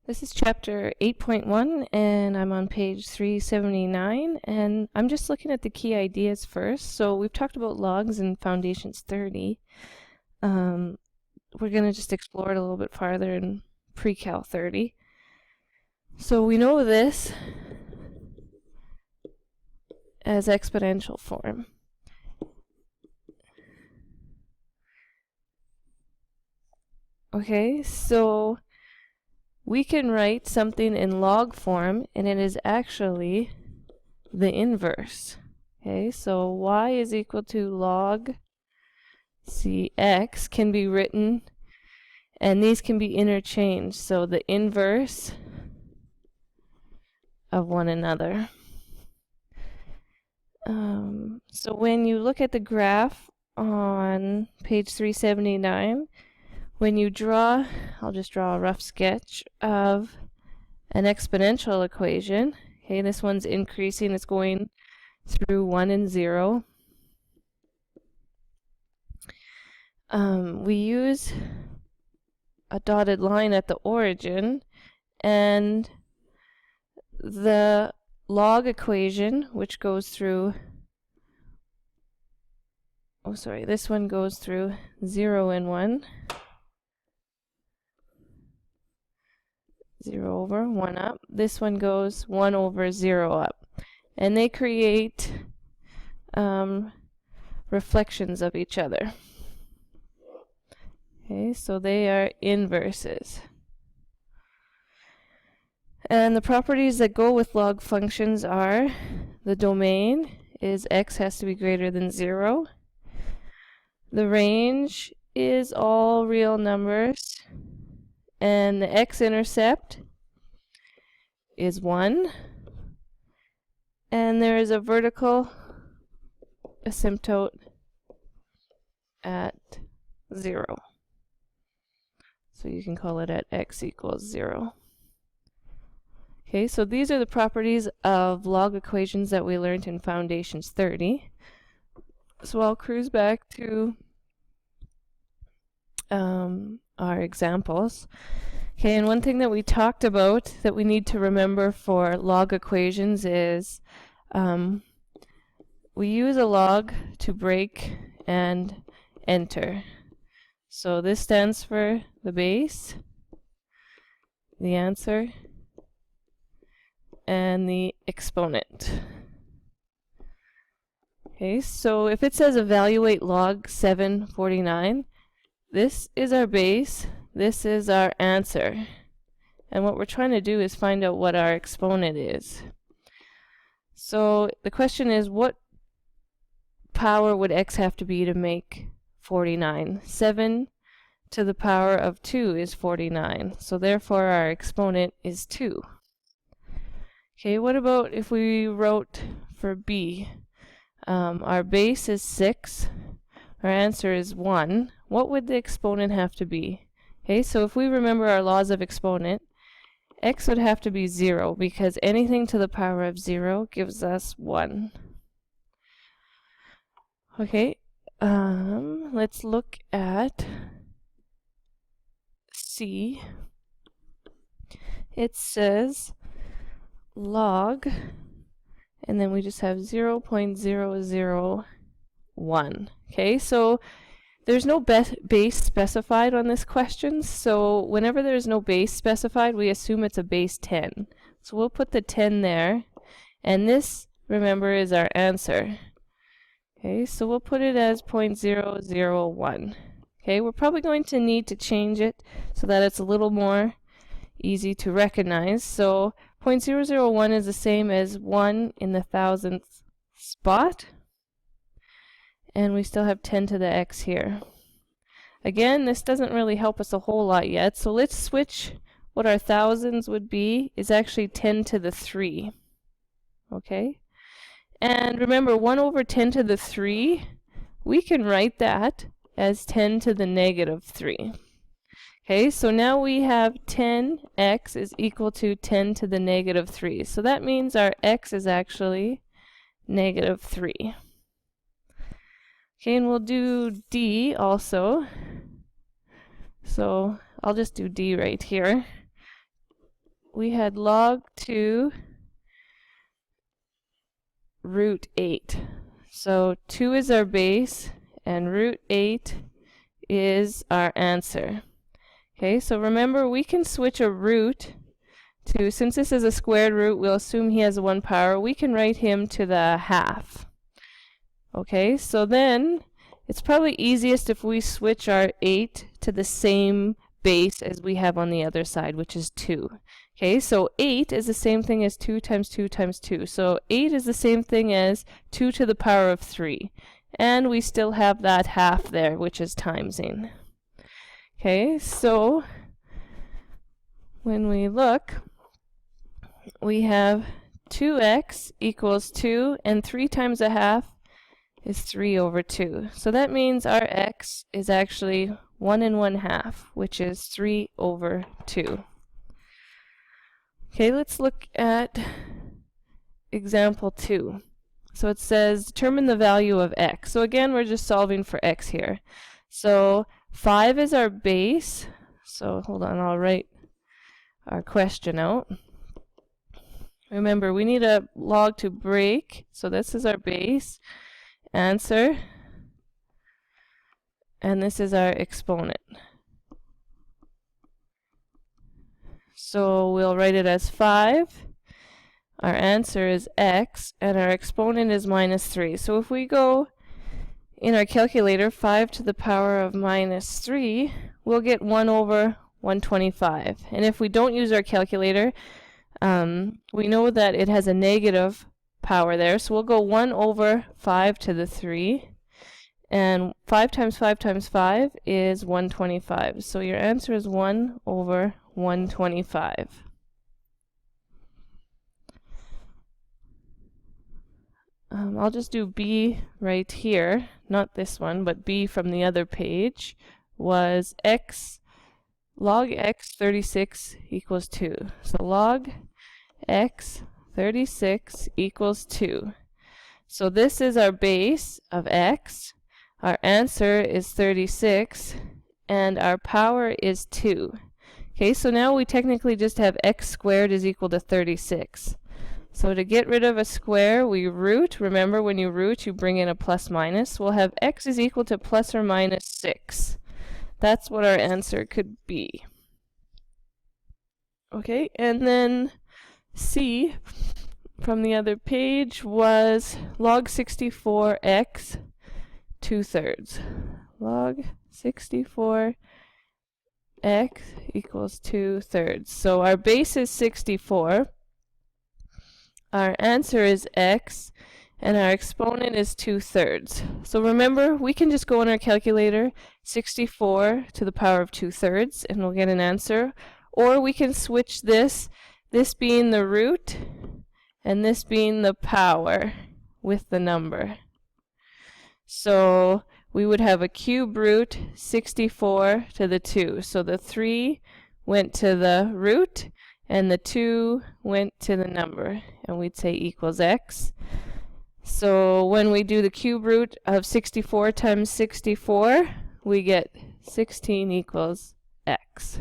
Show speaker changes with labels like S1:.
S1: This is chapter 8.1 and I'm on page 379 and I'm just looking at the key ideas first. So we've talked about logs in Foundations 30. We're going to just explore it a little bit farther in Pre-Cal 30. So we know this as exponential form. Okay, so we can write something in log form and it is actually the inverse. Okay, so y is equal to log cx can be written, and these can be interchanged, so the inverse of one another. So when you look at the graph on page 379, when you draw, I'll just draw a rough sketch of an exponential equation. Okay, this one's increasing, it's going through 1 and 0. We use a dotted line at the origin, and the log equation, which goes through, this one goes through 0 and 1. 0 over, 1 up. This one goes 1 over 0 up. And they create reflections of each other. Okay, so they are inverses. And the properties that go with log functions are the domain is x has to be greater than 0. The range is all real numbers. And the x-intercept is 1. And there is a vertical asymptote at 0. So you can call it at x equals 0. Okay, so these are the properties of log equations that we learned in Foundations 30. So I'll cruise back to our examples. Okay, and one thing that we talked about that we need to remember for log equations is we use a log to break and enter. So this stands for the base, the answer, and the exponent. Okay, so if it says evaluate log 749, this is our base, this is our answer. And what we're trying to do is find out what our exponent is. So the question is, what power would x have to be to make 49? 7 to the power of 2 is 49. So therefore our exponent is 2. Okay, what about if we wrote for b? Our base is 6. Our answer is 1. What would the exponent have to be? Okay, so if we remember our laws of exponent, x would have to be 0 because anything to the power of 0 gives us 1. Okay, let's look at C. It says log, and then we just have 0.001. Okay, so there's no base specified on this question, so whenever there's no base specified, we assume it's a base 10. So we'll put the 10 there, and this, remember, is our answer. Okay, so we'll put it as 0.001. Okay, we're probably going to need to change it so that it's a little more easy to recognize. So 0.001 is the same as 1 in the thousandth spot. And we still have 10 to the x here. Again, this doesn't really help us a whole lot yet, so let's switch. What our thousands would be is actually 10 to the 3. Okay? And remember, 1 over 10 to the 3, we can write that as 10 to the negative 3. Okay, so now we have 10x is equal to 10 to the negative 3. So that means our x is actually negative 3. Okay, and we'll do D also. So I'll just do D right here. we had log 2 root 8. So 2 is our base, and root 8 is our answer. Okay, so remember we can switch a root to, since this is a squared root, we'll assume he has 1 power, we can write him to the half. Okay, so then it's probably easiest if we switch our 8 to the same base as we have on the other side, which is 2. Okay, so 8 is the same thing as 2 times 2 times 2. So 8 is the same thing as 2 to the power of 3. And we still have that half there, which is timesing. Okay, so when we look, we have 2x equals 2, and 3 times a half is 3 over 2. So that means our x is actually 1 1/2, which is 3 over 2. Okay, let's look at example 2. So it says determine the value of x. So again, we're just solving for x here. So 5 is our base. So hold on, I'll write our question out. Remember, we need a log to break. So this is our base, answer, and this is our exponent. So we'll write it as 5. Our answer is x, and our exponent is -3. So if we go in our calculator, 5 to the power of -3, we'll get 1 over 125. And if we don't use our calculator, we know that it has a negative power there, so we'll go 1 over 5 to the 3. And 5 times 5 times 5 is 125. So your answer is 1 over 125. I'll just do B right here, not this one, but B from the other page, was x, log x 36 equals 2. So log x 36 equals 2. So this is our base of x, our answer is 36, and our power is 2. Okay, so now we technically just have x squared is equal to 36. So to get rid of a square, we root. Remember, when you root, you bring in a plus minus. We'll have x is equal to plus or minus 6. That's what our answer could be. Okay, and then C from the other page was log 64x 2/3. Log 64 x equals 2/3. So our base is 64. Our answer is x, and our exponent is 2/3. So remember, we can just go on our calculator, 64 to the power of 2/3, and we'll get an answer. Or we can switch this being the root, and this being the power with the number. So we would have a cube root 64 to the 2. So the 3 went to the root, and the 2 went to the number, and we'd say equals x. So when we do the cube root of 64 times 64, we get 16 equals x.